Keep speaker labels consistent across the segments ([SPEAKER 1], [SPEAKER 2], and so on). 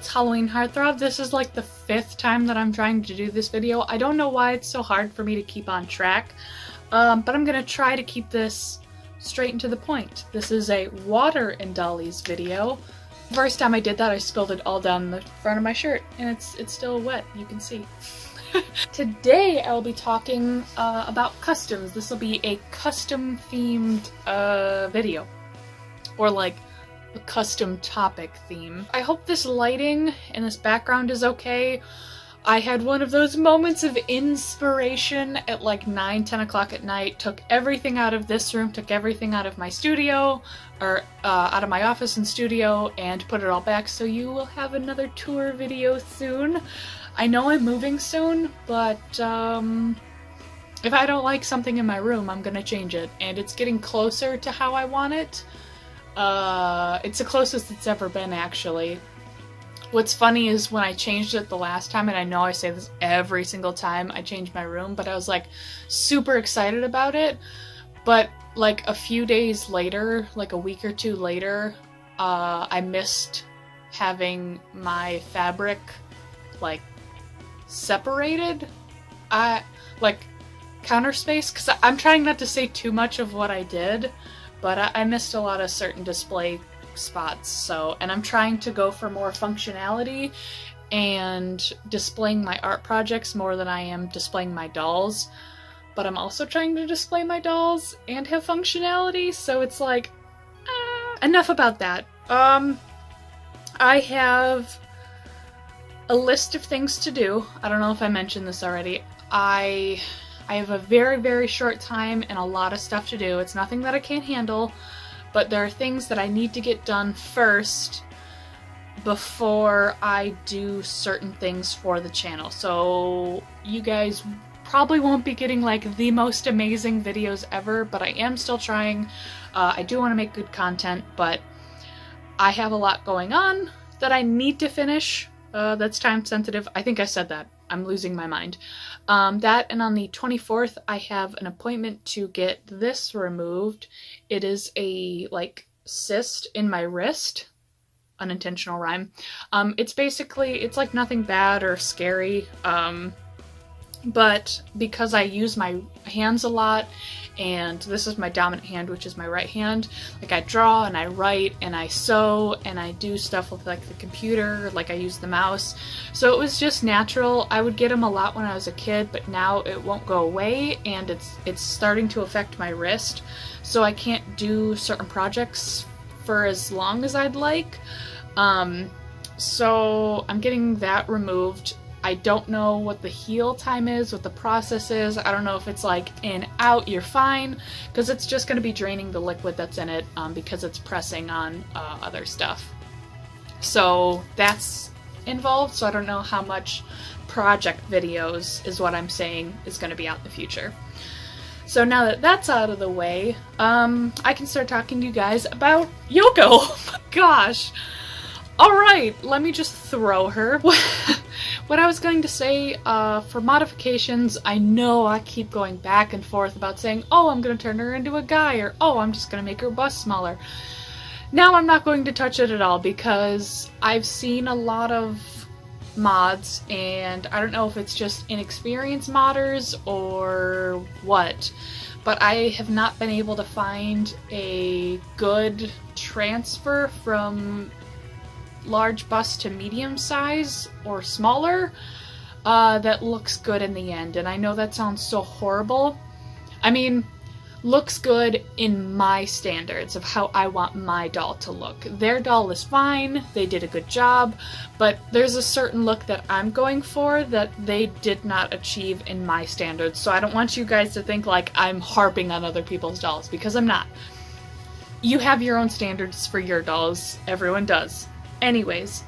[SPEAKER 1] it's Halloween Heartthrob. This is like the 5th time that I'm trying to do this video. I don't know why it's so hard for me to keep on track, but I'm gonna try to keep this straight and to the point. This is a water and dollies video. The first time I did that, I spilled it all down the front of my shirt, and it's still wet, you can see. Today I'll be talking about customs. This will be a custom themed video, or like a custom topic theme. I hope this lighting and this background is okay. I had one of those moments of inspiration at like 9-10 o'clock at night, took everything out of this room, took everything out of my studio, or out of my office and studio, and put it all back, so you will have another tour video soon. I know I'm moving soon, but if I don't like something in my room, I'm gonna change it, and it's getting closer to how I want it. It's the closest it's ever been, actually. What's funny is when I changed it the last time, and I know I say this every single time I change my room, but I was like super excited about it, but like a few days later, like a week or two later, I missed having my fabric like separated, like counter space, because I'm trying not to say too much of what I did, but I missed a lot of certain display spots, so, and I'm trying to go for more functionality and displaying my art projects more than I am displaying my dolls, but I'm also trying to display my dolls and have functionality, so it's like, enough about that. I have a list of things to do. I don't know if I mentioned this already. I have a very, very short time and a lot of stuff to do. It's nothing that I can't handle, but there are things that I need to get done first before I do certain things for the channel. So you guys probably won't be getting like the most amazing videos ever, but I am still trying. I do want to make good content, but I have a lot going on that I need to finish. That's time sensitive. I think I said that. I'm losing my mind. That, and on the 24th, I have an appointment to get this removed. It is a, like, cyst in my wrist. Unintentional rhyme. It's basically, it's like nothing bad or scary, but because I use my hands a lot, and this is my dominant hand, which is my right hand, like I draw and I write and I sew and I do stuff with like the computer, like I use the mouse, so it was just natural. I would get them a lot when I was a kid, but now it won't go away, and it's starting to affect my wrist, so I can't do certain projects for as long as I'd like. So I'm getting that removed. I don't know what the heal time is, what the process is. I don't know if it's like in, out, you're fine, because it's just going to be draining the liquid that's in it, because it's pressing on other stuff. So that's involved, so I don't know how much project videos is what I'm saying is going to be out in the future. So now that that's out of the way, I can start talking to you guys about Yoko. Oh my gosh! Alright, let me just throw her. What I was going to say, for modifications, I know I keep going back and forth about saying, oh, I'm going to turn her into a guy, or oh, I'm just going to make her bust smaller. Now I'm not going to touch it at all, because I've seen a lot of mods, and I don't know if it's just inexperienced modders or what, but I have not been able to find a good transfer from large bust to medium size or smaller that looks good in the end. And I know that sounds so horrible. I mean, looks good in my standards of how I want my doll to look. Their doll is fine, they did a good job, but there's a certain look that I'm going for that they did not achieve in my standards. So I don't want you guys to think like I'm harping on other people's dolls, because I'm not. You have your own standards for your dolls, everyone does. Anyways,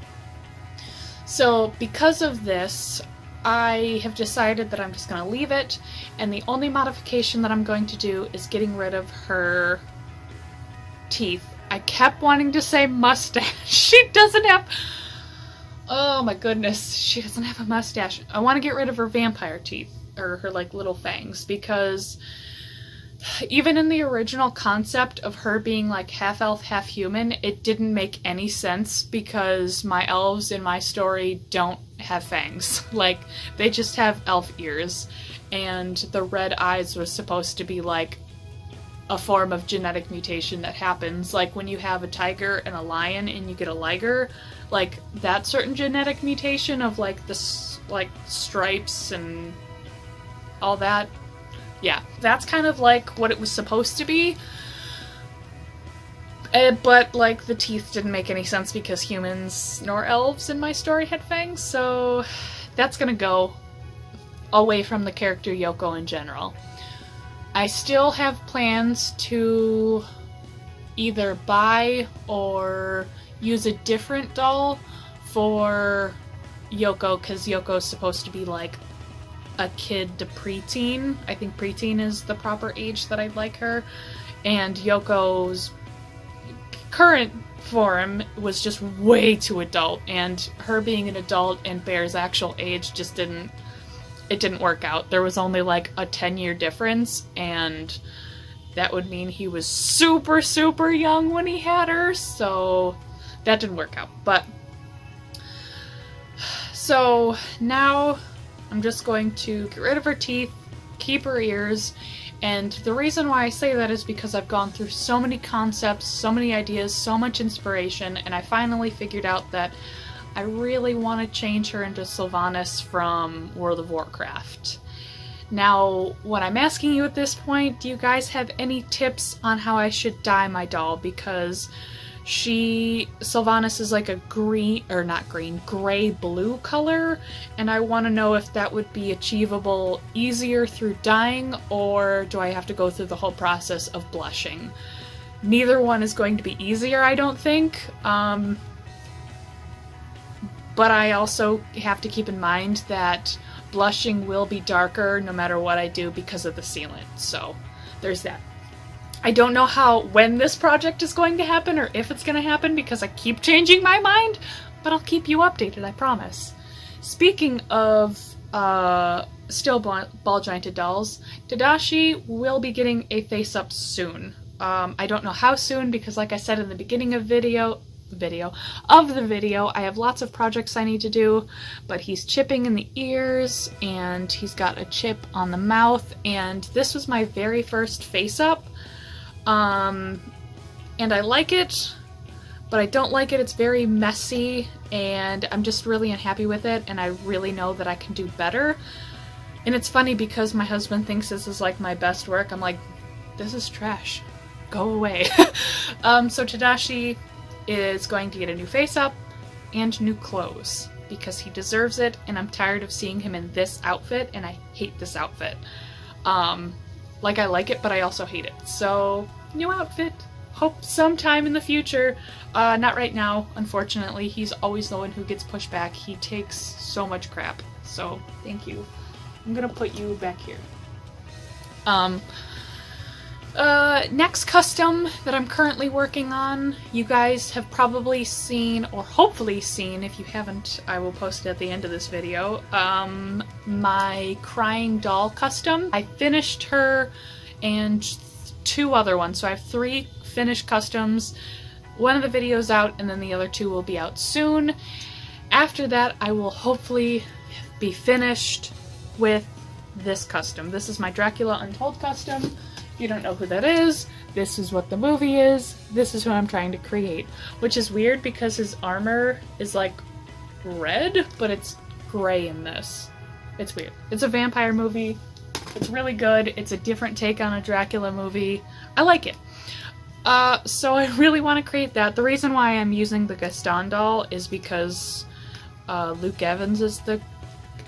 [SPEAKER 1] so because of this, I have decided that I'm just going to leave it, and the only modification that I'm going to do is getting rid of her teeth. I kept wanting to say mustache. She doesn't have... Oh my goodness, she doesn't have a mustache. I want to get rid of her vampire teeth, or her like little fangs, because Even in the original concept of her being like half elf, half human, it didn't make any sense because my elves in my story don't have fangs. Like, they just have elf ears. And the red eyes was supposed to be like a form of genetic mutation that happens. Like when you have a tiger and a lion and you get a liger, like that certain genetic mutation of like the like stripes and all that. Yeah, that's kind of like what it was supposed to be. But like the teeth didn't make any sense because humans nor elves in my story had fangs, so that's gonna go away from the character Yoko in general. I still have plans to either buy or use a different doll for Yoko, because Yoko's supposed to be like a kid to preteen. I think preteen is the proper age that I'd like her. And Yoko's current form was just way too adult, and her being an adult and Bear's actual age just didn't work out. There was only like a 10-year difference, and that would mean he was super, super young when he had her, so that didn't work out. But so now I'm just going to get rid of her teeth, keep her ears, and the reason why I say that is because I've gone through so many concepts, so many ideas, so much inspiration, and I finally figured out that I really want to change her into Sylvanas from World of Warcraft. Now, what I'm asking you at this point, do you guys have any tips on how I should dye my doll? Because Sylvanas is like a gray-blue color, and I want to know if that would be achievable easier through dyeing, or do I have to go through the whole process of blushing? Neither one is going to be easier, I don't think. But I also have to keep in mind that blushing will be darker no matter what I do because of the sealant, so there's that. I don't know when this project is going to happen or if it's going to happen because I keep changing my mind, but I'll keep you updated, I promise. Speaking of still ball jointed dolls, Tadashi will be getting a face up soon. I don't know how soon because, like I said in the beginning of the video, I have lots of projects I need to do, but he's chipping in the ears and he's got a chip on the mouth, and this was my very first face up. And I like it, but I don't like it. It's very messy, and I'm just really unhappy with it, and I really know that I can do better. And it's funny because my husband thinks this is like my best work. I'm like, this is trash. Go away. So Tadashi is going to get a new face up and new clothes because he deserves it, and I'm tired of seeing him in this outfit, and I hate this outfit. Like, I like it, but I also hate it. So, new outfit. Hope sometime in the future. Not right now, unfortunately. He's always the one who gets pushed back. He takes so much crap. So, thank you. I'm gonna put you back here. Next custom that I'm currently working on, you guys have probably seen, or hopefully seen. If you haven't, I will post it at the end of this video. My crying doll custom. I finished her and 2 other ones, so I have 3 finished customs. One of the videos out, and then the other 2 will be out soon. After that, I will hopefully be finished with this custom. This is my Dracula Untold custom. If you don't know who that is, this is what the movie is. This is who I'm trying to create. Which is weird because his armor is like red, but it's gray in this. It's weird. It's a vampire movie. It's really good. It's a different take on a Dracula movie. I like it. So I really want to create that. The reason why I'm using the Gaston doll is because Luke Evans is the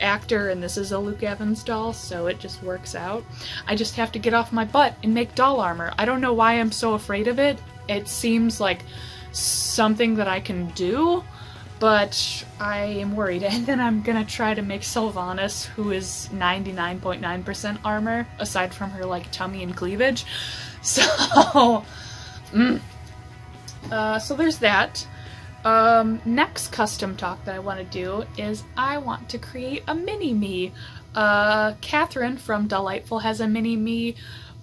[SPEAKER 1] actor, and this is a Luke Evans doll, so it just works out. I just have to get off my butt and make doll armor. I don't know why I'm so afraid of it. It seems like something that I can do, but I am worried. And then I'm gonna try to make Sylvanas, who is 99.9% armor, aside from her like tummy and cleavage. So, so there's that. Next custom talk that I want to do is I want to create a mini-me. Catherine from Delightful has a mini-me,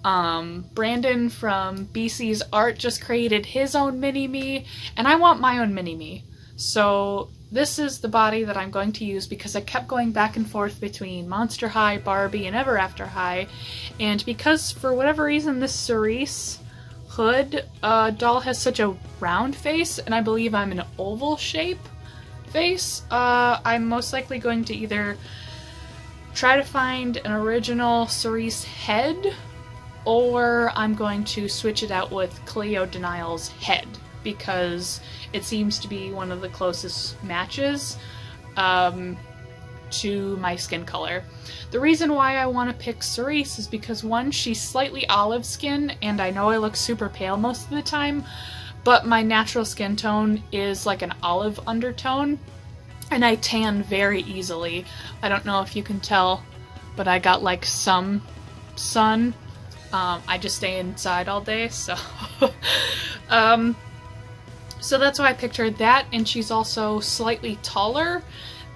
[SPEAKER 1] Brandon from BC's Art just created his own mini-me, and I want my own mini-me. So this is the body that I'm going to use because I kept going back and forth between Monster High, Barbie, and Ever After High, and because for whatever reason this Cerise Hood doll has such a round face, and I believe I'm an oval shape face, I'm most likely going to either try to find an original Cerise head, or I'm going to switch it out with Cleo Denial's head, because it seems to be one of the closest matches to my skin color. The reason why I want to pick Cerise is because, one, she's slightly olive skin, and I know I look super pale most of the time, but my natural skin tone is like an olive undertone, and I tan very easily. I don't know if you can tell, but I got like some sun. I just stay inside all day, so so that's why I picked her. That, and she's also slightly taller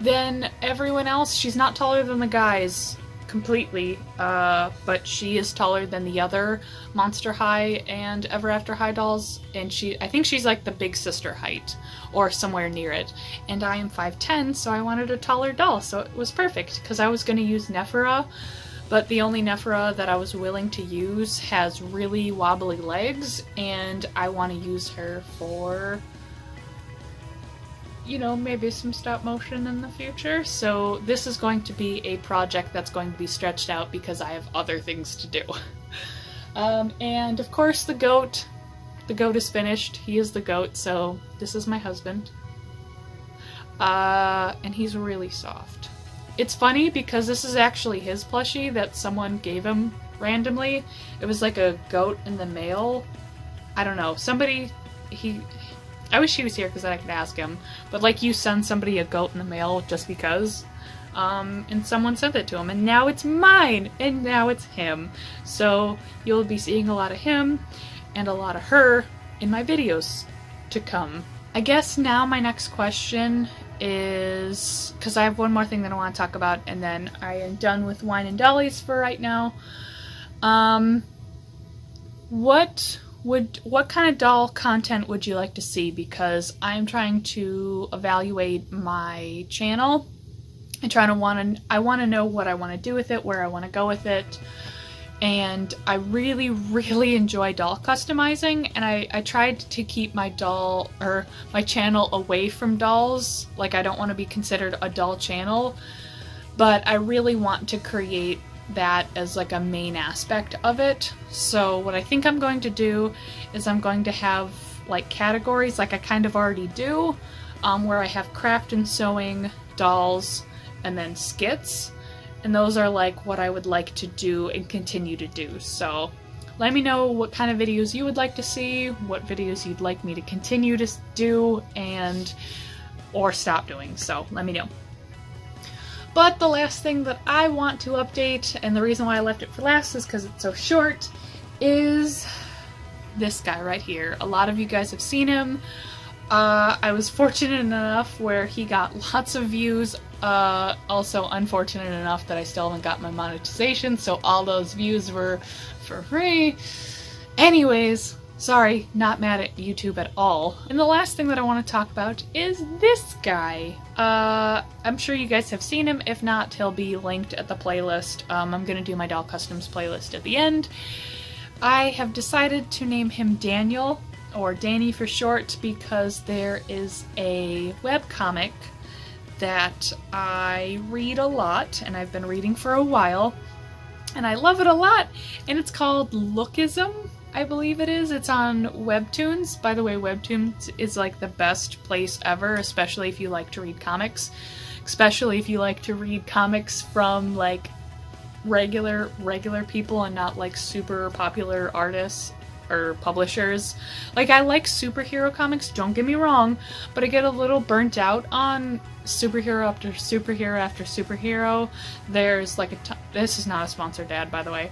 [SPEAKER 1] than everyone else. She's not taller than the guys completely, but she is taller than the other Monster High and Ever After High dolls, and I think she's like the big sister height, or somewhere near it. And I am 5'10", so I wanted a taller doll, so it was perfect, because I was going to use Nephra, but the only Nephra that I was willing to use has really wobbly legs, and I want to use her for, you know, maybe some stop motion in the future. So this is going to be a project that's going to be stretched out because I have other things to do. And of course the goat. The goat is finished. He is the goat, so this is my husband. And he's really soft. It's funny because this is actually his plushie that someone gave him randomly. It was like a goat in the mail. I don't know. I wish he was here because then I could ask him. But like, you send somebody a goat in the mail just because. And someone sent it to him, and now it's mine, and now it's him. So you'll be seeing a lot of him and a lot of her in my videos to come. I guess now my next question is, because I have one more thing that I want to talk about, and then I am done with wine and dollies for right now. What kind of doll content would you like to see? Because I'm trying to evaluate my channel. I want to know what I want to do with it, where I want to go with it. And I really, really enjoy doll customizing, and I tried to keep my channel away from dolls. Like, I don't want to be considered a doll channel, but I really want to create that as like a main aspect of it. So what I think I'm going to do is I'm going to have like categories, like I kind of already do, where I have craft and sewing, dolls, and then skits. And those are like what I would like to do and continue to do. So let me know what kind of videos you would like to see, what videos you'd like me to continue to do, or stop doing. So let me know. But the last thing that I want to update, and the reason why I left it for last is because it's so short, is this guy right here. A lot of you guys have seen him. I was fortunate enough where he got lots of views, also unfortunate enough that I still haven't got my monetization, so all those views were for free. Anyways, sorry, not mad at YouTube at all. And the last thing that I want to talk about is this guy. I'm sure you guys have seen him. If not, he'll be linked at the playlist. I'm gonna do my Doll Customs playlist at the end. I have decided to name him Daniel, or Danny for short, because there is a webcomic that I read a lot, and I've been reading for a while, and I love it a lot, and it's called Lookism, I believe it is. It's on Webtoons. By the way, Webtoons is like the best place ever, especially if you like to read comics. Especially if you like to read comics from like regular people and not like super popular artists or publishers. Like, I like superhero comics, don't get me wrong, but I get a little burnt out on superhero after superhero after superhero. There's like this is not a sponsored ad, by the way.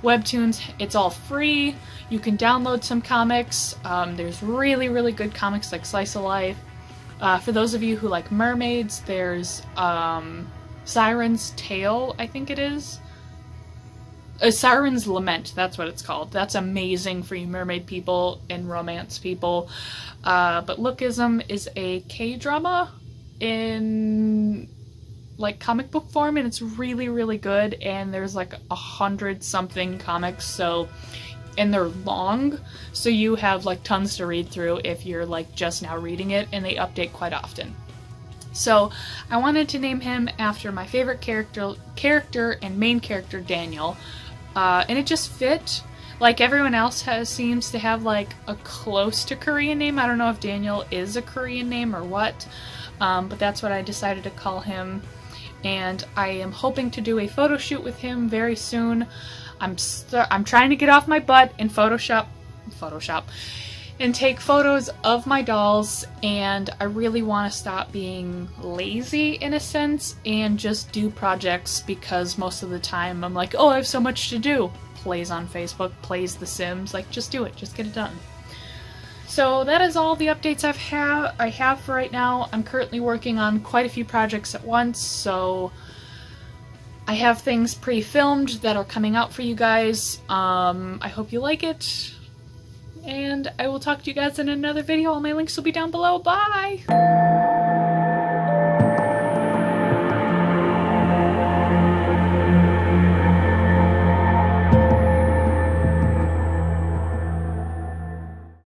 [SPEAKER 1] Webtoons, it's all free. You can download some comics. There's really, really good comics like Slice of Life. For those of you who like mermaids, there's Siren's Tale, I think it is. A Siren's Lament, that's what it's called. That's amazing for you mermaid people and romance people. But Lookism is a K-drama in like comic book form, and it's really, really good, and there's like 100-something comics, so, and they're long, so you have like tons to read through if you're like just now reading it, and they update quite often. So I wanted to name him after my favorite character and main character, Daniel. And it just fit. Like everyone else seems to have like a close to Korean name. I don't know if Daniel is a Korean name or what, but that's what I decided to call him. And I am hoping to do a photo shoot with him very soon. I'm trying to get off my butt and Photoshop, and take photos of my dolls, and I really want to stop being lazy in a sense and just do projects, because most of the time I'm like, oh, I have so much to do. Plays on Facebook, plays The Sims, like just do it, just get it done. So that is all the updates I have for right now. I'm currently working on quite a few projects at once, so I have things pre-filmed that are coming out for you guys. I hope you like it. And I will talk to you guys in another video. All my links will be down below. Bye!